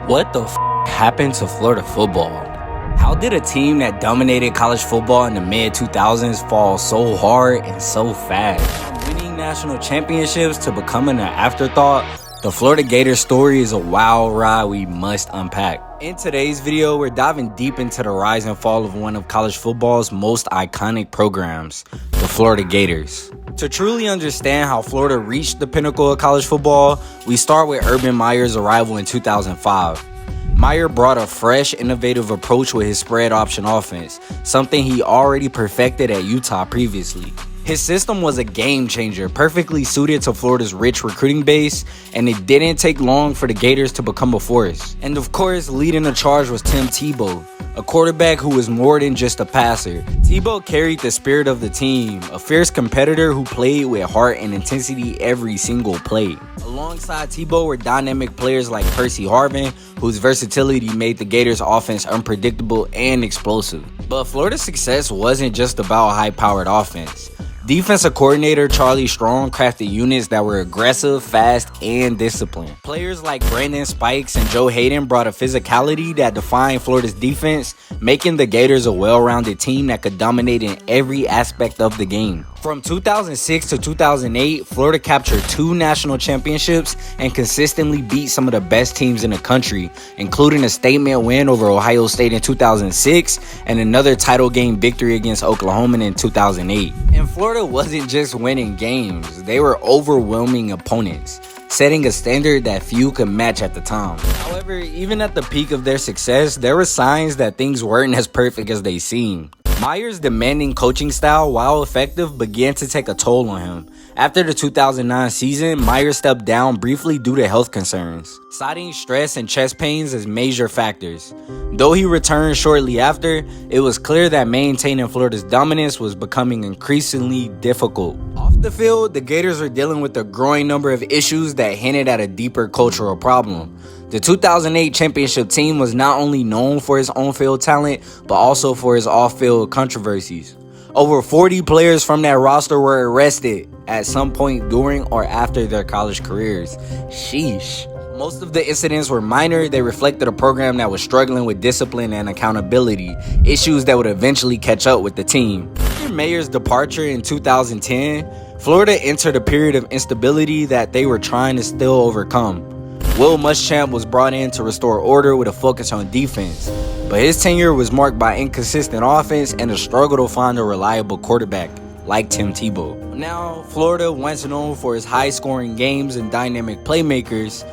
What the happened to Florida football? How did a team that dominated college football in the mid-2000s fall so hard and so fast? From winning national championships to becoming an afterthought, the Florida Gators story is a wild ride we must unpack. In today's video, we're diving deep into the rise and fall of one of college football's most iconic programs, the Florida Gators. To truly understand how Florida reached the pinnacle of college football, we start with Urban Meyer's arrival in 2005. Meyer brought a fresh, innovative approach with his spread option offense, something he already perfected at Utah previously. His system was a game changer, perfectly suited to Florida's rich recruiting base, and it didn't take long for the Gators to become a force. And of course, leading the charge was Tebow, a quarterback who was more than just a passer. Tebow carried the spirit of the team, a fierce competitor who played with heart and intensity every single play. Alongside Tebow were dynamic players like Percy Harvin, whose versatility made the Gators' offense unpredictable and explosive. But Florida's success wasn't just about high-powered offense. Defensive coordinator Charlie Strong crafted units that were aggressive, fast, and disciplined. Players like Brandon Spikes and Joe Hayden brought a physicality that defined Florida's defense, making the Gators a well-rounded team that could dominate in every aspect of the game. From 2006 to 2008, Florida captured 2 national championships and consistently beat some of the best teams in the country, including a statement win over Ohio State in 2006 and another title game victory against Oklahoma in 2008. And Florida wasn't just winning games, they were overwhelming opponents, setting a standard that few could match at the time. However, even at the peak of their success, there were signs that things weren't as perfect as they seemed. Meyer's demanding coaching style, while effective, began to take a toll on him. After the 2009 season, Meyer stepped down briefly due to health concerns, citing stress and chest pains as major factors. Though he returned shortly after, it was clear that maintaining Florida's dominance was becoming increasingly difficult. Off the field, the Gators were dealing with a growing number of issues that hinted at a deeper cultural problem. The 2008 championship team was not only known for its on-field talent, but also for its off-field controversies. Over 40 players from that roster were arrested at some point during or after their college careers. Sheesh. Most of the incidents were minor. They reflected a program that was struggling with discipline and accountability, issues that would eventually catch up with the team. After Meyer's departure in 2010, Florida entered a period of instability that they were trying to still overcome. Will Muschamp was brought in to restore order with a focus on defense, but his tenure was marked by inconsistent offense and a struggle to find a reliable quarterback like Tebow. Now, Florida, once known for its high-scoring games and dynamic playmakers,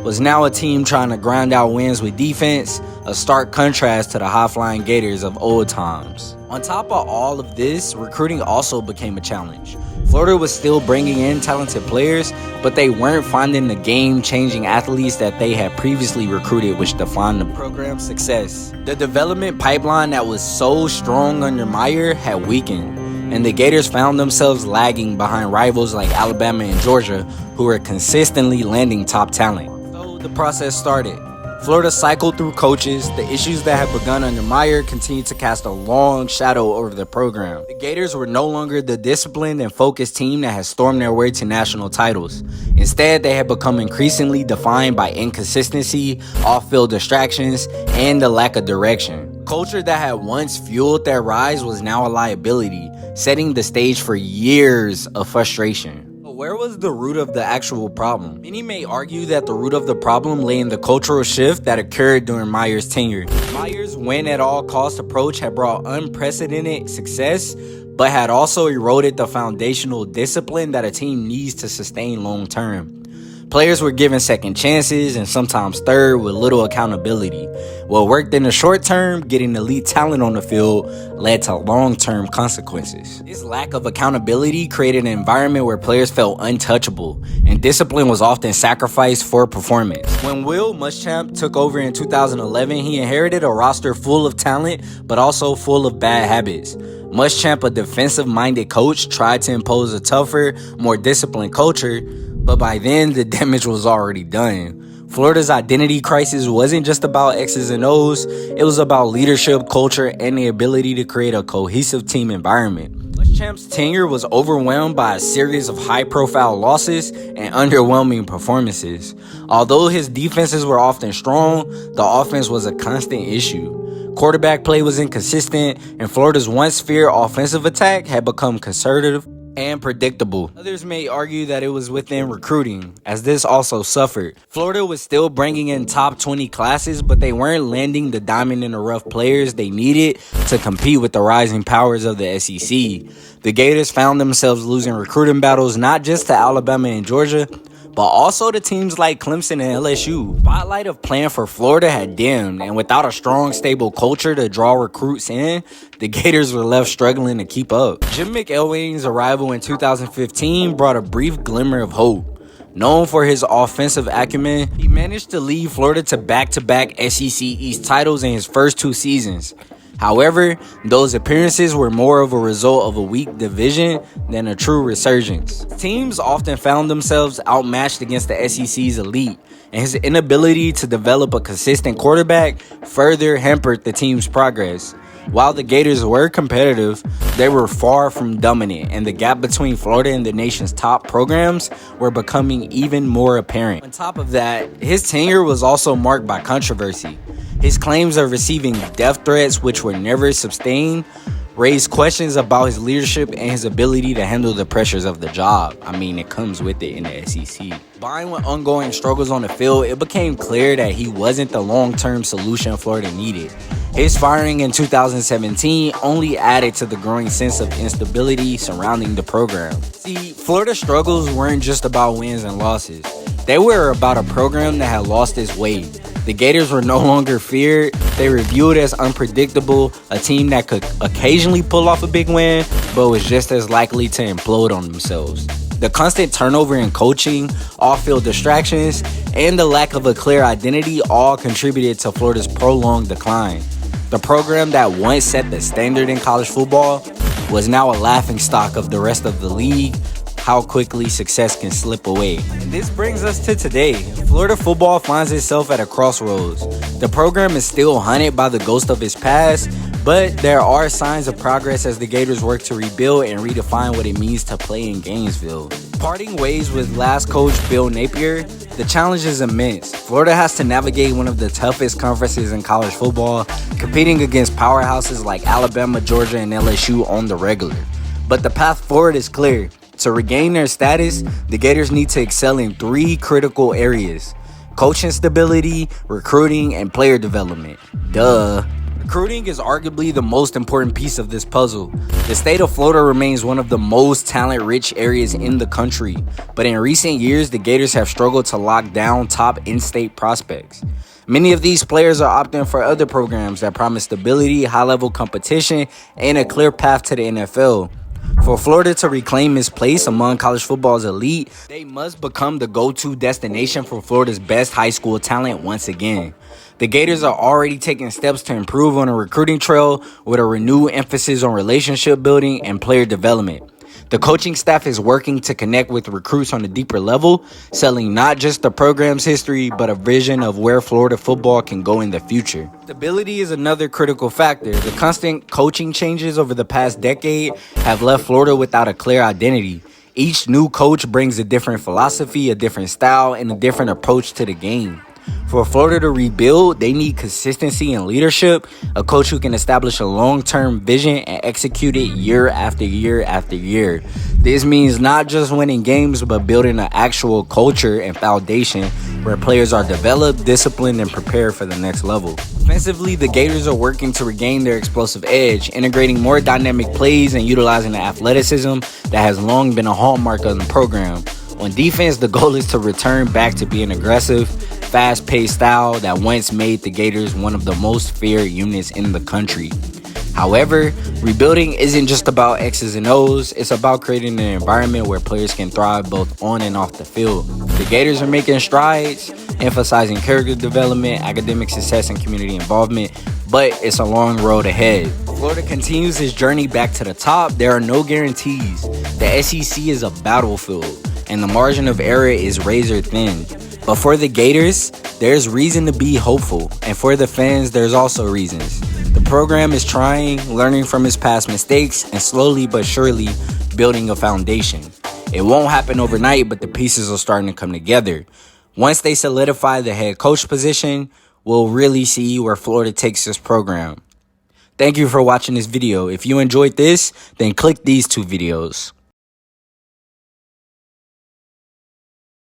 was now a team trying to grind out wins with defense, a stark contrast to the high-flying Gators of old times. On top of all of this, recruiting also became a challenge. Florida was still bringing in talented players, but they weren't finding the game-changing athletes that they had previously recruited, which defined the program's success. The development pipeline that was so strong under Meyer had weakened, and the Gators found themselves lagging behind rivals like Alabama and Georgia, who were consistently landing top talent. So the process started. Florida cycled through coaches. The issues that had begun under Meyer continued to cast a long shadow over the program. The Gators were no longer the disciplined and focused team that had stormed their way to national titles. Instead, they had become increasingly defined by inconsistency, off-field distractions, and the lack of direction. Culture that had once fueled their rise was now a liability, setting the stage for years of frustration. Where was the root of the actual problem? Many may argue that the root of the problem lay in the cultural shift that occurred during Meyer's tenure. Meyer's win-at-all-cost approach had brought unprecedented success, but had also eroded the foundational discipline that a team needs to sustain long-term. Players were given second chances and sometimes third with little accountability. What worked in the short term, getting elite talent on the field, led to long-term consequences. This lack of accountability created an environment where players felt untouchable, and discipline was often sacrificed for performance. When Will Muschamp took over in 2011, he inherited a roster full of talent, but also full of bad habits. Muschamp, a defensive-minded coach, tried to impose a tougher, more disciplined culture, but by then, the damage was already done. Florida's identity crisis wasn't just about X's and O's, it was about leadership, culture, and the ability to create a cohesive team environment. Champ's tenure was overwhelmed by a series of high-profile losses and underwhelming performances. Although his defenses were often strong, the offense was a constant issue. Quarterback play was inconsistent, and Florida's once feared offensive attack had become conservative and predictable. Others may argue that it was within recruiting, as this also suffered. Florida was still bringing in top 20 classes, but they weren't landing the diamond in the rough players they needed to compete with the rising powers of the SEC. The Gators found themselves losing recruiting battles not just to Alabama and Georgia, but also to teams like Clemson and LSU. Spotlight of playing for Florida had dimmed, and without a strong, stable culture to draw recruits in, the Gators were left struggling to keep up. Jim McElwain's arrival in 2015 brought a brief glimmer of hope. Known for his offensive acumen, he managed to lead Florida to back-to-back SEC East titles in his first 2 seasons. However, those appearances were more of a result of a weak division than a true resurgence. Teams often found themselves outmatched against the SEC's elite, and his inability to develop a consistent quarterback further hampered the team's progress. While the Gators were competitive, they were far from dominant, and the gap between Florida and the nation's top programs were becoming even more apparent. On top of that, his tenure was also marked by controversy. His claims of receiving death threats, which were never sustained, raised questions about his leadership and his ability to handle the pressures of the job. I mean, it comes with it in the SEC. Combined with ongoing struggles on the field, it became clear that he wasn't the long-term solution Florida needed. His firing in 2017 only added to the growing sense of instability surrounding the program. See, Florida's struggles weren't just about wins and losses. They were about a program that had lost its way. The Gators were no longer feared. They were viewed as unpredictable, a team that could occasionally pull off a big win, but was just as likely to implode on themselves. The constant turnover in coaching, off-field distractions, and the lack of a clear identity all contributed to Florida's prolonged decline. The program that once set the standard in college football was now a laughingstock of the rest of the league. How quickly success can slip away. And this brings us to today. Florida football finds itself at a crossroads. The program is still haunted by the ghost of its past, but there are signs of progress as the Gators work to rebuild and redefine what it means to play in Gainesville. Parting ways with last coach Bill Napier, the challenge is immense. Florida has to navigate one of the toughest conferences in college football, competing against powerhouses like Alabama, Georgia, and LSU on the regular. But the path forward is clear. To regain their status, the Gators need to excel in 3 critical areas: coaching stability, recruiting, and player development. Duh. Recruiting is arguably the most important piece of this puzzle. The state of Florida remains one of the most talent-rich areas in the country, but in recent years, the Gators have struggled to lock down top in-state prospects. Many of these players are opting for other programs that promise stability, high-level competition, and a clear path to the NFL. For Florida to reclaim its place among college football's elite, they must become the go-to destination for Florida's best high school talent once again. The Gators are already taking steps to improve on a recruiting trail with a renewed emphasis on relationship building and player development. The coaching staff is working to connect with recruits on a deeper level, selling not just the program's history, but a vision of where Florida football can go in the future. Stability is another critical factor. The constant coaching changes over the past decade have left Florida without a clear identity. Each new coach brings a different philosophy, a different style, and a different approach to the game. For Florida to rebuild, they need consistency and leadership, a coach who can establish a long-term vision and execute it year after year after year. This means not just winning games, but building an actual culture and foundation where players are developed, disciplined, and prepared for the next level. Offensively, the Gators are working to regain their explosive edge, integrating more dynamic plays and utilizing the athleticism that has long been a hallmark of the program. On defense, the goal is to return back to being aggressive, fast-paced style that once made the Gators one of the most feared units in the country. However, rebuilding isn't just about X's and O's, it's about creating an environment where players can thrive both on and off the field. The Gators are making strides, emphasizing character development, academic success, and community involvement, but it's a long road ahead. Florida continues its journey back to the top. There are no guarantees. The SEC is a battlefield, and the margin of error is razor thin. But for the Gators, there's reason to be hopeful, and for the fans, there's also reasons. The program is trying, learning from his past mistakes, and slowly but surely building a foundation. It won't happen overnight, but the pieces are starting to come together. Once they solidify the head coach position, we'll really see where Florida takes this program. Thank you for watching this video. If you enjoyed this, then click these two videos.